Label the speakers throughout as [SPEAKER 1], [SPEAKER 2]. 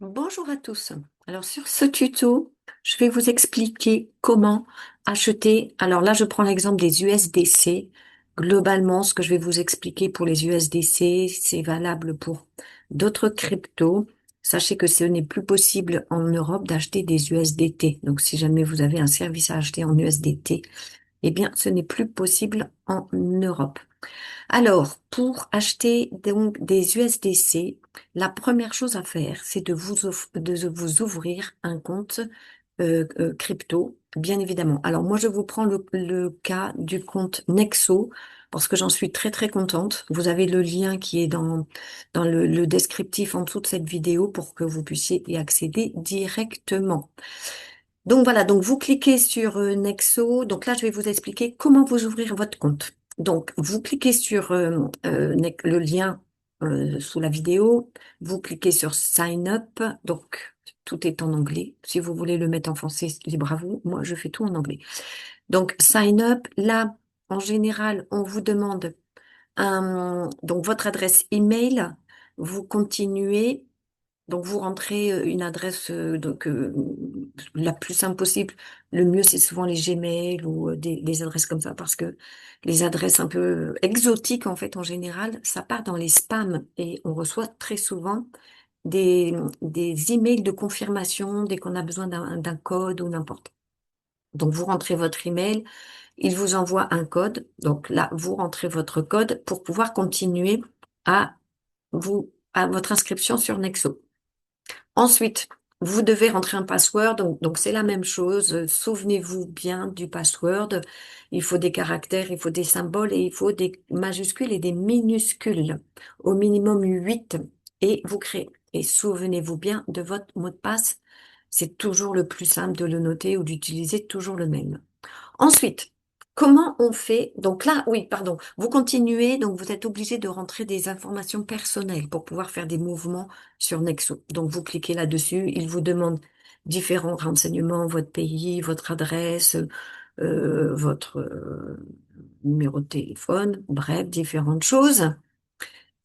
[SPEAKER 1] Bonjour à tous. Alors sur ce tuto, je vais vous expliquer comment acheter. Alors là, je prends l'exemple des USDC. Globalement, ce que je vais vous expliquer pour les USDC, c'est valable pour d'autres cryptos. Sachez que ce n'est plus possible en Europe d'acheter des USDT. Donc si jamais vous avez un service à acheter en USDT, eh bien ce n'est plus possible en Europe. Alors, pour acheter donc des USDC, la première chose à faire, c'est de vous ouvrir un compte crypto, bien évidemment. Alors, moi, je vous prends le cas du compte Nexo parce que j'en suis très, très contente. Vous avez le lien qui est dans le descriptif en dessous de cette vidéo pour que vous puissiez y accéder directement. Donc voilà, donc vous cliquez sur Nexo. Donc là, je vais vous expliquer comment vous ouvrir votre compte. Donc, vous cliquez sur le lien sous la vidéo. Vous cliquez sur Sign Up. Donc, tout est en anglais. Si vous voulez le mettre en français, libre à vous. Moi, je fais tout en anglais. Donc, Sign Up. Là, en général, on vous demande donc votre adresse email. Vous continuez. Donc, vous rentrez une adresse la plus simple possible. Le mieux, c'est souvent les Gmail ou des adresses comme ça, parce que les adresses un peu exotiques, en fait, en général, ça part dans les spams et on reçoit très souvent des emails de confirmation dès qu'on a besoin d'un code ou n'importe. Donc, vous rentrez votre email, il vous envoie un code. Donc là, vous rentrez votre code pour pouvoir continuer à à votre inscription sur Nexo. Ensuite, vous devez rentrer un password, donc c'est la même chose. Souvenez-vous bien du password. Il faut des caractères, il faut des symboles et il faut des majuscules et des minuscules. Au minimum 8 et vous créez. Et souvenez-vous bien de votre mot de passe. C'est toujours le plus simple de le noter ou d'utiliser toujours le même. Ensuite, comment on fait? Donc là, oui, pardon, vous continuez, donc vous êtes obligé de rentrer des informations personnelles pour pouvoir faire des mouvements sur Nexo. Donc vous cliquez là-dessus, il vous demande différents renseignements, votre pays, votre adresse, votre numéro de téléphone, bref, différentes choses.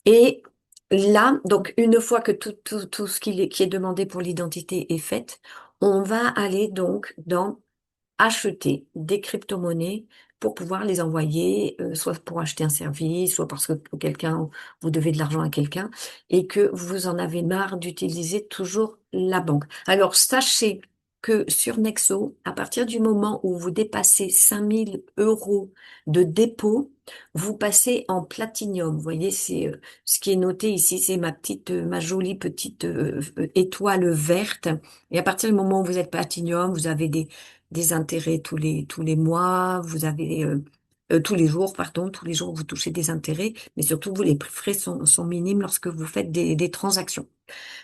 [SPEAKER 1] Et là, donc une fois que tout ce qui est demandé pour l'identité est fait, on va aller donc dans acheter des crypto-monnaies pour pouvoir les envoyer, soit pour acheter un service, soit parce que quelqu'un, vous devez de l'argent à quelqu'un et que vous en avez marre d'utiliser toujours la banque. Alors, sachez que sur Nexo, à partir du moment où vous dépassez 5 000 € de dépôt, vous passez en platinium. Vous voyez, c'est ce qui est noté ici, c'est ma jolie petite étoile verte. Et à partir du moment où vous êtes platinium, vous avez des intérêts tous les mois, vous avez tous les jours, pardon, tous les jours vous touchez des intérêts, mais surtout vous les frais sont minimes lorsque vous faites des transactions.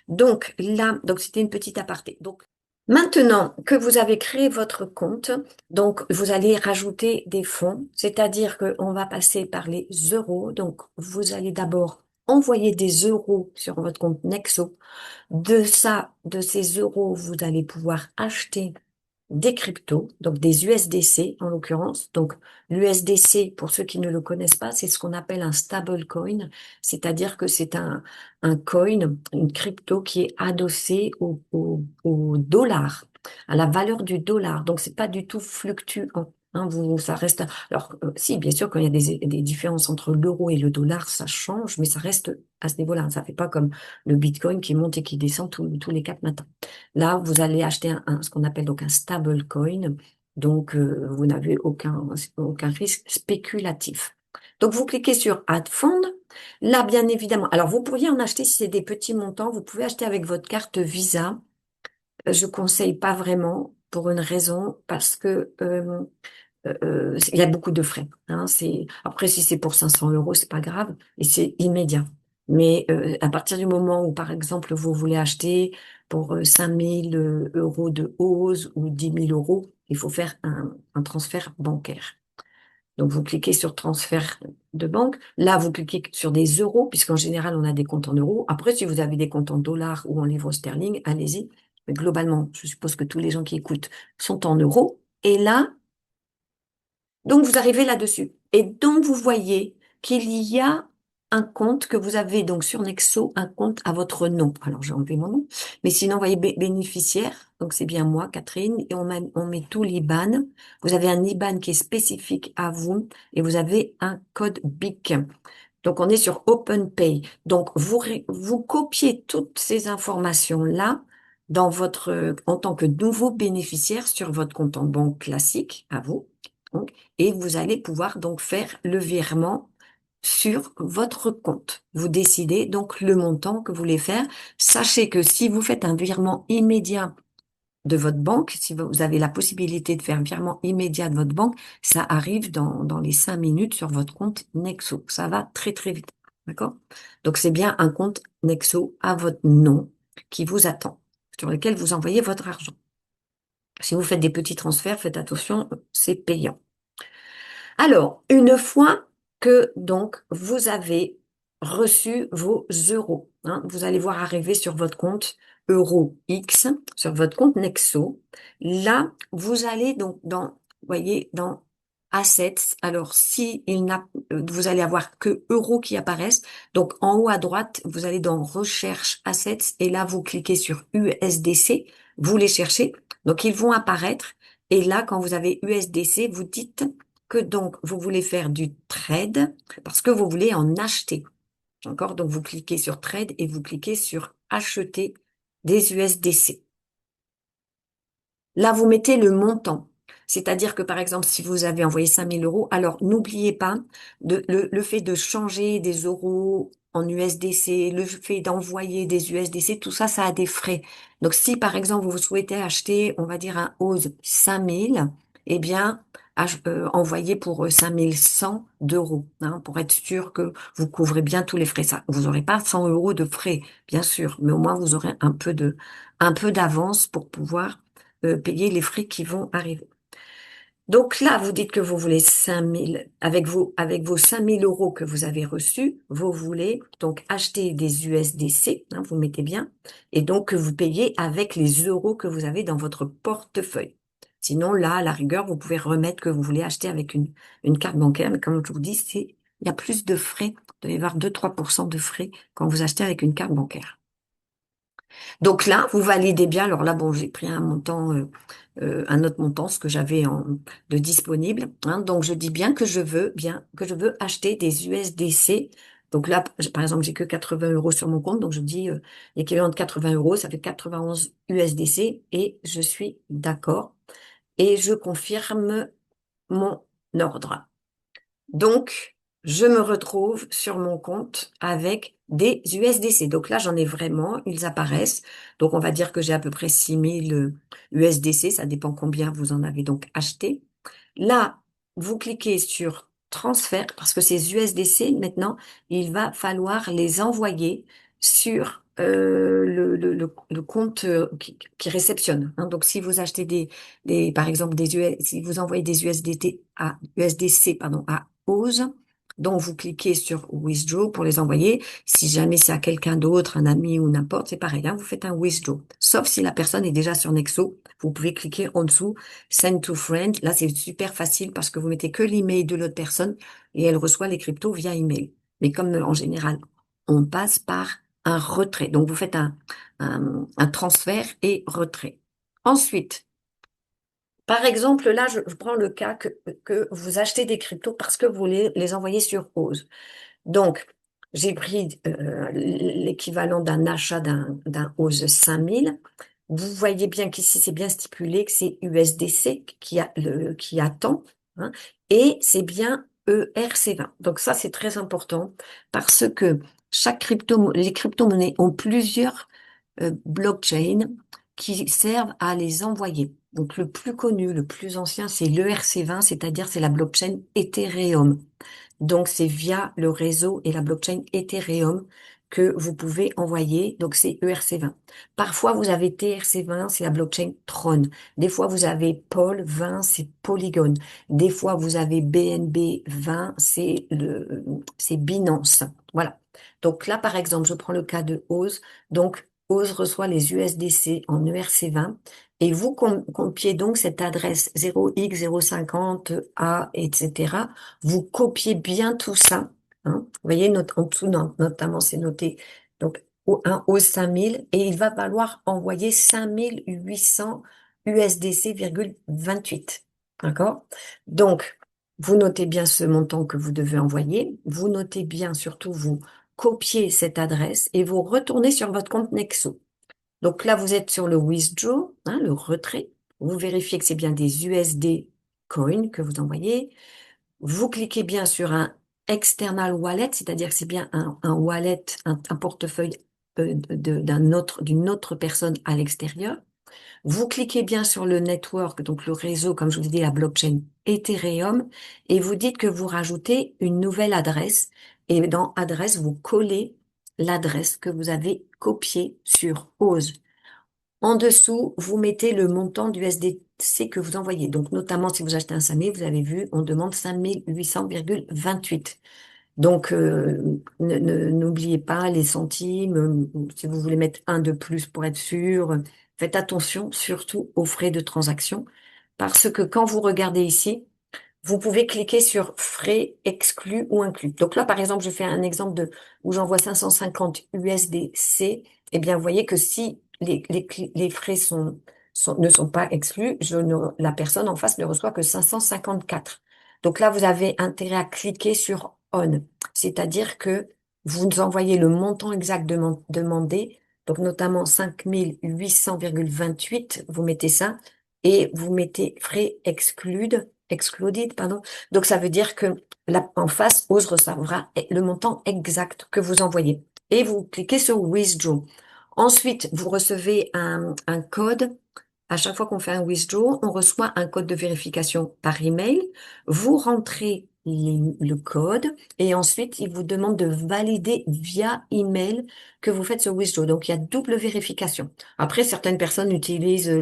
[SPEAKER 1] Donc là, donc c'était une petite aparté. Donc maintenant que vous avez créé votre compte, donc vous allez rajouter des fonds, c'est-à-dire qu'on va passer par les euros. Donc vous allez d'abord envoyer des euros sur votre compte Nexo. De ces euros, vous allez pouvoir acheter des cryptos, donc des USDC en l'occurrence. Donc l'USDC, pour ceux qui ne le connaissent pas, c'est ce qu'on appelle un stable coin, c'est-à-dire que c'est un coin, une crypto qui est adossée au dollar, à la valeur du dollar. Donc c'est pas du tout fluctuant. Hein, ça reste. Alors, si, bien sûr, quand il y a des différences entre l'euro et le dollar, ça change, mais ça reste à ce niveau-là. Ça fait pas comme le Bitcoin qui monte et qui descend tous les 4 matins. Là, vous allez acheter ce qu'on appelle donc un stable coin. Donc, vous n'avez aucun risque spéculatif. Donc, vous cliquez sur Add Fund. Là, bien évidemment, alors vous pourriez en acheter si c'est des petits montants. Vous pouvez acheter avec votre carte Visa. Je conseille pas vraiment pour une raison parce que il y a beaucoup de frais. Hein, après si c'est pour 500 €, c'est pas grave et c'est immédiat. Mais à partir du moment où, par exemple, vous voulez acheter pour 5 000 € de hausse ou 10 000 €, il faut faire un transfert bancaire. Donc vous cliquez sur transfert de banque. Là, vous cliquez sur des euros, puisqu'en général, on a des comptes en euros. Après, si vous avez des comptes en dollars ou en livres sterling, allez-y. Mais globalement, je suppose que tous les gens qui écoutent sont en euros. Et là, donc, vous arrivez là-dessus. Et donc, vous voyez qu'il y a un compte que vous avez donc sur Nexo, un compte à votre nom. Alors j'ai enlevé mon nom, mais sinon, vous voyez bénéficiaire, donc c'est bien moi, Catherine, et on met tout l'IBAN. Vous avez un IBAN qui est spécifique à vous et vous avez un code BIC. Donc on est sur OpenPay. Donc vous copiez toutes ces informations-là dans en tant que nouveau bénéficiaire sur votre compte en banque classique à vous. Donc, et vous allez pouvoir donc faire le virement sur votre compte. Vous décidez donc le montant que vous voulez faire. Sachez que si vous faites un virement immédiat de votre banque, si vous avez la possibilité de faire un virement immédiat de votre banque, ça arrive dans les 5 minutes sur votre compte Nexo. Ça va très très vite. D'accord? Donc c'est bien un compte Nexo à votre nom qui vous attend, sur lequel vous envoyez votre argent. Si vous faites des petits transferts, faites attention, c'est payant. Alors, une fois que donc vous avez reçu vos euros, hein, vous allez voir arriver sur votre compte euro X, sur votre compte Nexo. Là, vous allez donc vous voyez, dans Assets. Alors, si vous allez avoir que euros qui apparaissent. Donc, en haut à droite, vous allez dans Recherche Assets et là, vous cliquez sur USDC. Vous les cherchez. Donc, ils vont apparaître. Et là, quand vous avez USDC, vous dites que donc vous voulez faire du trade parce que vous voulez en acheter. D'accord? Donc vous cliquez sur trade et vous cliquez sur acheter des USDC. Là, vous mettez le montant. C'est-à-dire que, par exemple, si vous avez envoyé 5 000 euros, alors n'oubliez pas le fait de changer des euros en USDC, le fait d'envoyer des USDC, tout ça, ça a des frais. Donc, si, par exemple, vous souhaitez acheter, on va dire, un OZ 5 000, eh bien, envoyez pour 5 100 d'euros, hein, pour être sûr que vous couvrez bien tous les frais. Ça, vous n'aurez pas 100 euros de frais, bien sûr, mais au moins, vous aurez un peu d'avance pour pouvoir payer les frais qui vont arriver. Donc là, vous dites que vous voulez 5 000, avec vos 5 000 euros que vous avez reçus, vous voulez donc acheter des USDC, hein, vous mettez bien, et donc que vous payez avec les euros que vous avez dans votre portefeuille. Sinon, là, à la rigueur, vous pouvez remettre que vous voulez acheter avec une carte bancaire, mais comme je vous dis, il y a plus de frais, il doit y avoir 2-3% de frais quand vous achetez avec une carte bancaire. Donc là, vous validez bien. Alors là, bon, j'ai pris un montant, un autre montant, ce que j'avais de disponible, hein. Donc je dis que je veux acheter des USDC. Donc là, par exemple, j'ai que 80 euros sur mon compte, donc je dis l'équivalent de 80 euros, ça fait 91 USDC et je suis d'accord et je confirme mon ordre. Donc, je me retrouve sur mon compte avec des USDC. Donc là, j'en ai vraiment, ils apparaissent. Donc, on va dire que j'ai à peu près 6 000 USDC. Ça dépend combien vous en avez donc acheté. Là, vous cliquez sur transfert parce que ces USDC, maintenant, il va falloir les envoyer sur le compte qui réceptionne, hein. Donc, si vous achetez par exemple, si vous envoyez des USDC, pardon, à Ose, donc vous cliquez sur Withdraw pour les envoyer. Si jamais c'est à quelqu'un d'autre, un ami ou n'importe, c'est pareil, hein, vous faites un Withdraw. Sauf si la personne est déjà sur Nexo, vous pouvez cliquer en dessous Send to Friend. Là, c'est super facile parce que vous mettez que l'email de l'autre personne et elle reçoit les cryptos via email. Mais comme en général, on passe par un retrait. Donc, vous faites un transfert et retrait. Ensuite, par exemple, là, je prends le cas que vous achetez des cryptos parce que vous voulez les envoyer sur Ose. Donc, j'ai pris l'équivalent d'un achat d'un Ose 5 000. Vous voyez bien qu'ici, c'est bien stipulé que c'est USDC qui attend, hein, et c'est bien ERC20. Donc ça, c'est très important parce que les crypto-monnaies ont plusieurs blockchains qui servent à les envoyer. Donc le plus connu, le plus ancien, c'est l'ERC20, c'est-à-dire c'est la blockchain Ethereum. Donc, c'est via le réseau et la blockchain Ethereum que vous pouvez envoyer. Donc, c'est ERC20. Parfois, vous avez TRC20, c'est la blockchain Tron. Des fois, vous avez POL20, c'est Polygon. Des fois, vous avez BNB20, c'est Binance. Voilà. Donc là, par exemple, je prends le cas de Oz. Donc, Oz reçoit les USDC en ERC20 et vous copiez donc cette adresse 0x050A, etc. Vous copiez bien tout ça, hein. Vous voyez, en dessous, notamment, c'est noté. Donc, un hausse 5000 et il va falloir envoyer 5800 USDC,28. D'accord? Donc, vous notez bien ce montant que vous devez envoyer. Vous notez bien, surtout, vous copiez cette adresse et vous retournez sur votre compte Nexo. Donc là, vous êtes sur le withdraw, hein, le retrait. Vous vérifiez que c'est bien des USD coins que vous envoyez. Vous cliquez bien sur un external wallet, c'est-à-dire que c'est bien un wallet, un portefeuille d'une autre personne à l'extérieur. Vous cliquez bien sur le network, donc le réseau, comme je vous ai dit, la blockchain Ethereum, et vous dites que vous rajoutez une nouvelle adresse. Et dans adresse, vous collez l'adresse que vous avez copiée sur Ose. En dessous, vous mettez le montant du SDC que vous envoyez. Donc, notamment, si vous achetez un 5000, vous avez vu, on demande 5800,28. Donc, n'oubliez pas les centimes. Si vous voulez mettre un de plus pour être sûr, faites attention, surtout aux frais de transaction. Parce que quand vous regardez ici, vous pouvez cliquer sur frais exclus ou inclus. Donc là, par exemple, je fais un exemple où j'envoie 550 USDC. Eh bien, vous voyez que si les frais ne sont pas exclus, la personne en face ne reçoit que 554. Donc là, vous avez intérêt à cliquer sur on. C'est-à-dire que vous nous envoyez le montant exact demandé. Donc notamment 5800,28. Vous mettez ça et vous mettez frais excluded, pardon. Donc, ça veut dire que en face, Ose recevra le montant exact que vous envoyez. Et vous cliquez sur Withdraw. Ensuite, vous recevez un code. À chaque fois qu'on fait un withdraw, on reçoit un code de vérification par email. Vous rentrez le code et ensuite, il vous demande de valider via email que vous faites ce withdraw. Donc, il y a double vérification. Après, certaines personnes utilisent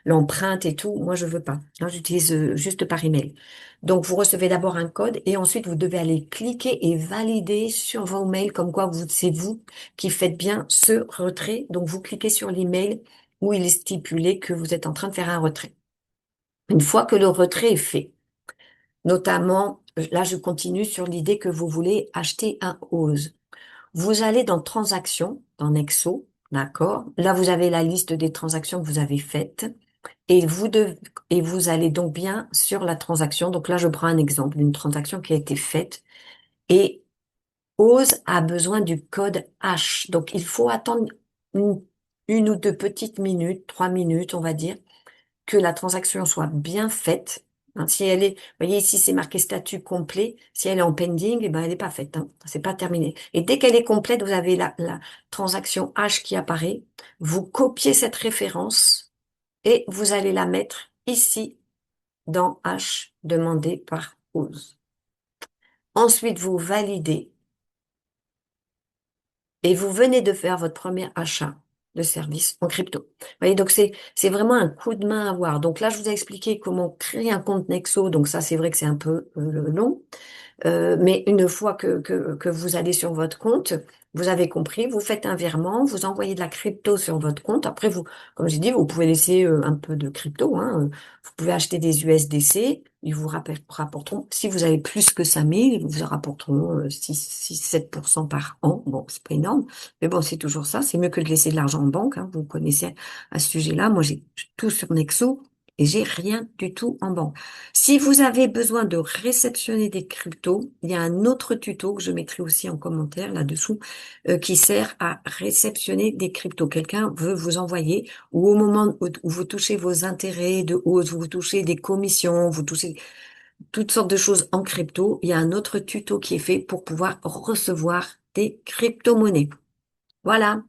[SPEAKER 1] l'empreinte et tout. Moi, je veux pas. Hein, j'utilise juste par email. Donc, vous recevez d'abord un code et ensuite, vous devez aller cliquer et valider sur vos mails comme quoi c'est vous qui faites bien ce retrait. Donc, vous cliquez sur l'email où il est stipulé que vous êtes en train de faire un retrait. Une fois que le retrait est fait, notamment, là, je continue sur l'idée que vous voulez acheter un Ose. Vous allez dans Transactions, dans Nexo, d'accord? Là, vous avez la liste des transactions que vous avez faites. Et vous allez donc bien sur la transaction. Donc là, je prends un exemple d'une transaction qui a été faite. Et Ose a besoin du code H. Donc, il faut attendre une, une ou deux petites minutes, 3 minutes, on va dire, que la transaction soit bien faite. Hein, si elle est, vous voyez ici, c'est marqué statut complet. Si elle est en pending, eh ben, elle n'est pas faite. Hein, c'est pas terminé. Et dès qu'elle est complète, vous avez la transaction H qui apparaît. Vous copiez cette référence et vous allez la mettre ici dans H demandé par Ose. Ensuite, vous validez et vous venez de faire votre premier achat de service en crypto. Vous voyez, donc c'est vraiment un coup de main à avoir. Donc là, je vous ai expliqué comment créer un compte Nexo. Donc ça, c'est vrai que c'est un peu long. Mais une fois que vous allez sur votre compte, vous avez compris, vous faites un virement, vous envoyez de la crypto sur votre compte. Après, vous, comme j'ai dit, vous pouvez laisser un peu de crypto. Hein. Vous pouvez acheter des USDC. Ils vous rapporteront, si vous avez plus que 5000, ils vous rapporteront 6-7% par an. Bon, c'est pas énorme, mais bon, c'est toujours ça. C'est mieux que de laisser de l'argent en banque. Hein. Vous connaissez à ce sujet-là. Moi, j'ai tout sur Nexo et j'ai rien du tout en banque. Si vous avez besoin de réceptionner des cryptos, il y a un autre tuto que je mettrai aussi en commentaire là-dessous qui sert à réceptionner des cryptos. Quelqu'un veut vous envoyer ou au moment où vous touchez vos intérêts de hausse, vous touchez des commissions, vous touchez toutes sortes de choses en crypto, il y a un autre tuto qui est fait pour pouvoir recevoir des crypto-monnaies. Voilà.